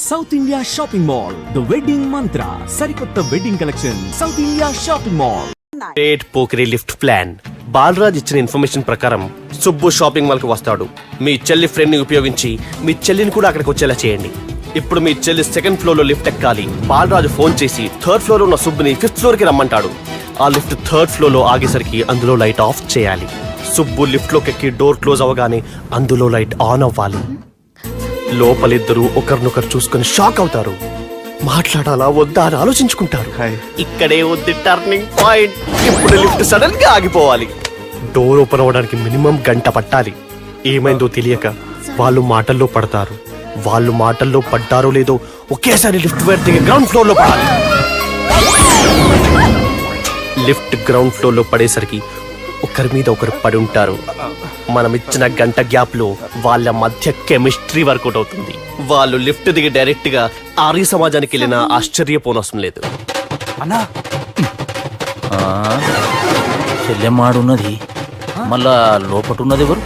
South India shopping mall, the wedding Mantra, సరికొత్త wedding collection, South India shopping mall. Great పోకరీ lift plan. Balaraj ఇచ్చిన information ప్రకారం Subbu shopping mall కి వస్తాడు. మీ చెల్లి ఫ్రెండ్ ని ఉపయోగించి మీ చెల్లిని కూడా అక్కడికి వచ్చేలా చేయండి. ఇప్పుడు మీ చెల్లి సెకండ్ ఫ్లోర్ లో లిఫ్ట్ ఎక్కాలి. బాలరాజు ఫోన్ చేసి థర్డ్ ఫ్లోర్ లో ఉన్న సుబ్బుని ఫిఫ్త్ ఫ్లోర్ కి రమ్మంటాడు. ఆ లిఫ్ట్ థర్డ్ ఫ్లోర్ లో ఆగేసరికి అందులో లైట్ ఆఫ్ చేయాలి. సుబ్బు లిఫ్ట్ లోకి ఎక్కి డోర్ క్లోజ్ అవగానే అందులో లైట్ ఆన్ అవ్వాలి. లోపలిద్దరూ ఒకరినొకరు చూసుకుని షాక్ అవుతారు. మాట్లాడాలా వద్దా అని ఆలోచించుకుంటారు. ఇక్కడే ఉంది టర్నింగ్ పాయింట్. ఇప్పుడు లిఫ్ట్ సడన్ గా ఆగిపోవాలి. డోర్ ఓపెన్ అవ్వడానికి మినిమం గంట పట్టాలి. ఏమైందో తెలియక వాళ్ళు మాటల్లో పడతారు. వాళ్ళు మాటల్లో పడ్డారో లేదో ఒకేసారి లిఫ్ట్ దిగి గ్రౌండ్ ఫ్లోర్ లో పడాలి. లిఫ్ట్ గ్రౌండ్ ఫ్లోర్ లో పడేసరికి ఒకరి మీద ఒకరు పడి ఉంటారు. మనం ఇచ్చిన గంట గ్యాప్ లో వాళ్ళ మధ్య కెమిస్ట్రీ వర్కౌట్ అవుతుంది. వాళ్ళు లిఫ్ట్ దిగి డైరెక్ట్ గా ఆర్య సమాజానికి వెళ్ళినా ఆశ్చర్యపోనవసరం లేదు. అన్నా చెల్లెమ్మాడున్నది, మళ్ళా లోపటున్నది ఎవరు?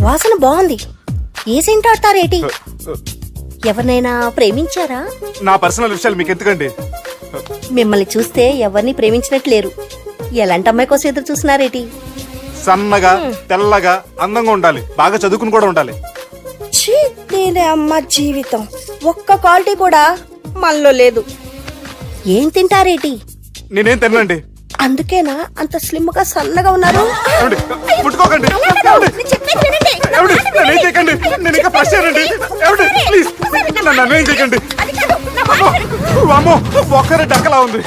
వాసన బాగుంది. ఏ సెంట్ ఆడతారేటి? ఎవరినైనా ప్రేమించారా? నా పర్సనల్ విషయాలు మీకు ఎందుకండి? మిమ్మల్ని చూస్తే ఎవరిని ప్రేమించినట్లేరు. ఎలాంటి అమ్మాయి కోసం ఎదురు చూస్తున్నారేటి? సన్నగా తెల్లగా అందంగా ఉండాలి, బాగా చదువుకుని కూడా ఉండాలి. నేనే అమ్మ జీవితం ఒక్క క్వాలిటీ కూడా మనలో లేదు. ఏం తింటారేటి? నేనేం తినండి. అందుకేనా అంత స్లిమ్ గా సన్నగా ఉన్నారు? పుట్టుకోకండి, నేనేం చేయకండి. నేను ఇంకా ఫ్రెష్ అయ్యానండి. ప్లీజ్ నన్ను ఏం చేయకండి. అమ్మో ఒక్కరే డక్కలా ఉంది.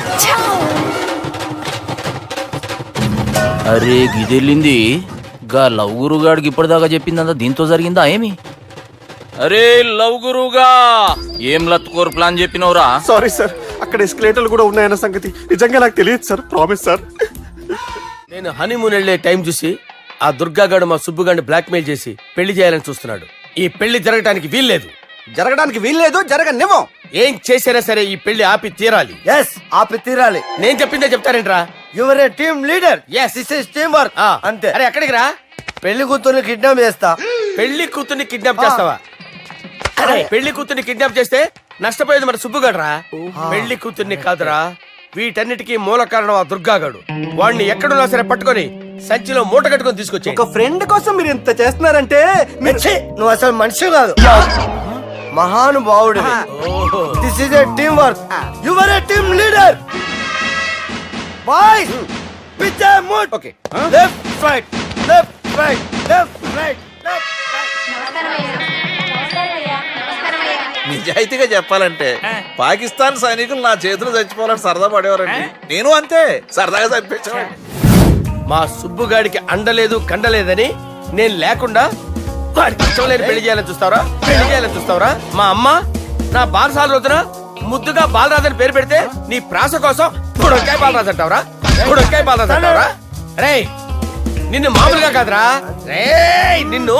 అరే గిదెళ్ళింది గా లవ్ గురుగాడికి ఇప్పటిదాకా చెప్పిందంతా దీంతో జరిగిందా ఏమి? అరే లవ్ గురుగా ఏం లత్కోర్ ప్లాన్ చెప్పినవురా? సారీ సార్, అక్కడ ఎస్కలేటర్లు కూడా ఉన్నాయన్న సంగతి నిజంగా నాకు తెలియదు సార్. Promise sir. నేను హనీమూన్ వెళ్లే టైం చూసి ఆ దుర్గాగాడు మా సుబ్బుగాడిని బ్లాక్ మెయిల్ చేసి పెళ్లి చేయాలని చూస్తున్నాడు. ఈ పెళ్లి జరగటానికి వీల్లేదు. జరగనివ్వం. ఏం చేసినా సరే ఈ పెళ్లి ఆపి తీరాలి. ఆపి తీరాలి. నేను చెప్పిందే చెప్తారేంట్రా? You're a team leader. Yes. This is team work. అంతే. అరే ఎక్కడికి రా? పెళ్లి కూతుర్ని కిడ్నాప్ చేస్తా. పెళ్లి కూతుర్ని కిడ్నాప్ చేస్తావా? అరే పెళ్లి కూతుర్ని కిడ్నాప్ చేస్తే నష్టపోయేది మన సుబ్బుగాడురా. పెళ్లి కూతుర్ని కాదురా, వీటన్నిటికీ మూల కారణం ఆ దుర్గాగాడు. వాడిని ఎక్కడున్నా సరే పట్టుకొని సంచిలో మూట కట్టుకొని తీసుకొచ్చి. ఒక ఫ్రెండ్ కోసం మీరు ఇంత చేస్తున్నారంటే నువ్వు అసలు మనిషి కాదు, మహానుభావుడు. This is a team work. Your a team leader. Boys with a mood. Okay, left right left right left right left right. నిజాయితీగా చెప్పాలంటే పాకిస్తాన్ సైనికులు నా చేతులు చచ్చిపోవాలని సరదా పడేవారండి. నేను అంతే సరదాగా చంపించేవాడిని. మా సుబ్బుగాడికి అండలేదు కండలేదని నేను లేకుండా వాడికి ఇష్టం లేని పెళ్లి చేయాలని చూస్తావరా? మా అమ్మ నా బాలసాల రోజున ముద్దుగా బాలరాజని పేరు పెడితే నీ ప్రాస కోసం గుడొక్కాయ బాలరాజు అంటావరా? రే నిన్ను మామూలుగా కాదురా, రే నిన్ను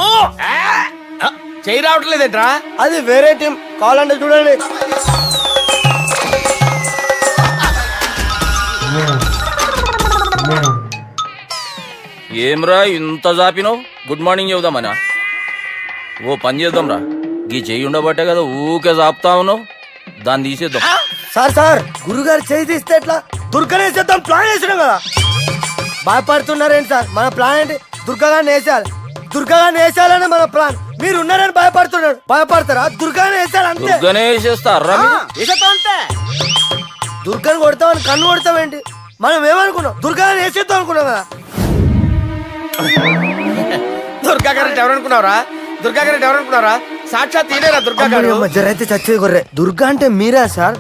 చేయి రావట్లేదేంట్రా? అది వేరే టీం, కావాలంటే చూడండి. ఏమ్రా ఇంత జాపినావు? Good morning చెబుదామనా? ఓ పని చేద్దాం రా, గీ చెయ్యి ఉండబట్టే కదా ఊకే జాపుతా ఉన్నావు, దాన్ని తీసేద్దాం. సార్ గురుగారు చేయి తీస్తే ఎట్లా? దుర్గనేసేద్దాం ప్లాన్ వేసినాం కదా. భయపడుతున్నారేంటి సార్? మన ప్లాన్ ఏంటి? దుర్గాగారిని వేసేయాలని మన ప్లాన్. మీరు ఉన్నారని భయపడతారా? దుర్గానే వేసేయాలి అంతే. దుర్గనే వేసేస్తారా? దుర్గాని కొడతామని కన్ను కొడతామేంటి? మనం ఏమనుకున్నాం? దుర్గాని వేసేద్దాం అనుకున్నాం కదా. దుర్గాగారు ఎవరనుకున్నారా? సాక్షాత్ ఈయనేరా దుర్గాగారు. జరైతే చచ్చేది గొర్రె. దుర్గా అంటే మీరా సార్?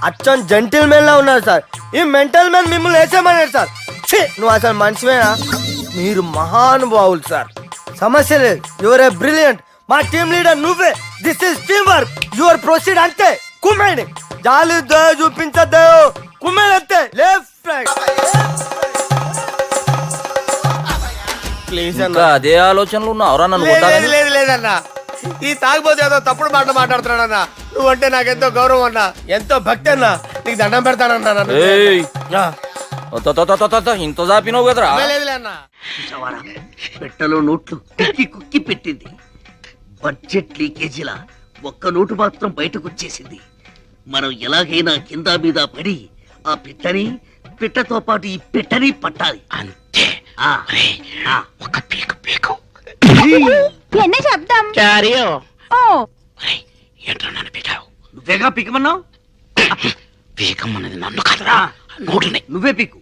అచ్చం జెంటిల్ మెన్ లా ఉన్నారు సార్. ఈ మెంటల్ మెన్ మిమ్మల్ని వేసేమన్నాడు సార్. నువ్వు అసలు మనిషివేనా? మీరు మహానుభావులు సార్, సమస్య లేదు. Your a brilliant. మా టీమ్ లీడర్ నువ్వే. This is team work. Your proceed అంతే. కుమ్మేయండి. జాలి దయ చూపించద్దు, కుమ్మేయండి అంతే. Left right. ప్లీజ్ ఇంకా అదే ఆలోచనలు ఉన్నావురా నన్ను కొట్టాలని? లేదు లేదన్నా, ఈ తాగిపోతే ఏదో తప్పుడు మాటలు మాట్లాడుతున్నాడన్నా. నువ్వంటే నాకెంతో గౌరవం అన్నా, ఎంతో భక్తి అన్నా. నీకు దండం పెడతానన్నా నన్ను. ఏయ్, ఆ, ఇంత చాపినావు కదరా? లేదులే అన్నా. పెట్టలో నోట్లు కుక్కి కుక్కి పెట్టింది. బడ్జెట్ లీకేజీలా ఒక్క నోటు మాత్రం బయటకొచ్చేసింది. మనం ఎలాగైనా కింద మీద పడి ఆ పిట్టతో పాటు ఈ పిట్టని పట్టాలి. అంతే. ఒక పీకు పీకు. என்ன சப்தம் ఓ ఏంట్రా నన్ను పీకావు? నువ్వేగా పీకమన్నావు. పీకమన్నది నన్ను కాదురా, నోటుని. నువ్వే పీకు.